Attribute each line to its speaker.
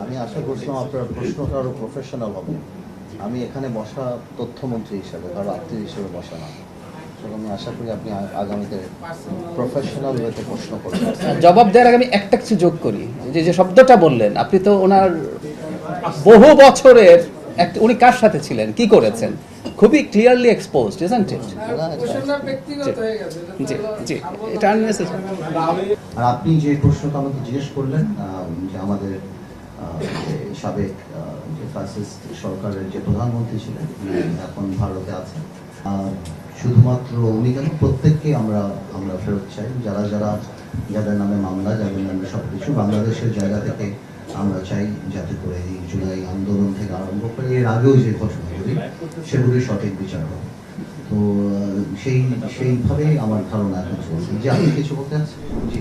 Speaker 1: আমি আশা করছিলাম আপনার প্রশ্নটা আরো প্রফেশনাল হবে। আমি এখানে বসা তথ্যমন্ত্রী হিসেবে, কারো আত্মীয় হিসেবে বসা না। সুতরাং আমি আশা করি আপনি আগামীতে প্রফেশনাল ওয়েতে প্রশ্ন করবেন।
Speaker 2: জবাব দেওয়ার আগে আমি একটা কিছু যোগ করি, যে যে শব্দটা বললেন আপনি, তো ওনার বহু বছরের উনি কার সাথে ছিলেন, কি করেছেন, খুবই ক্লিয়ারলি এক্সপোজড, ইজন্ট ইট? জি জি, এটা আননেসেসারি।
Speaker 1: আর আপনি যে প্রশ্নটা আমাকে জিজ্ঞেস করলেন, যে আমাদের যে সাবেক যে ফ্যাসিস্ট সরকারের যে প্রধানমন্ত্রী ছিলেন, এখন ভারতে আছেন, শুধুমাত্র উনি কেন, প্রত্যেককে আমরা ফেরত চাই। যাদের নামে মামলা, যাদের নামে সবকিছু, বাংলাদেশের জায়গা থেকে আমরা চাই যাতে করে এই জুলাই আন্দোলন থেকে আরম্ভ করে এর আগেও যে ঘটনাগুলি, সেগুলির সঠিক বিচার হবে। তো সেইভাবেই আমার ধারণা এখন চলছে। যে আপনি কিছু বলতে আছেন? জি।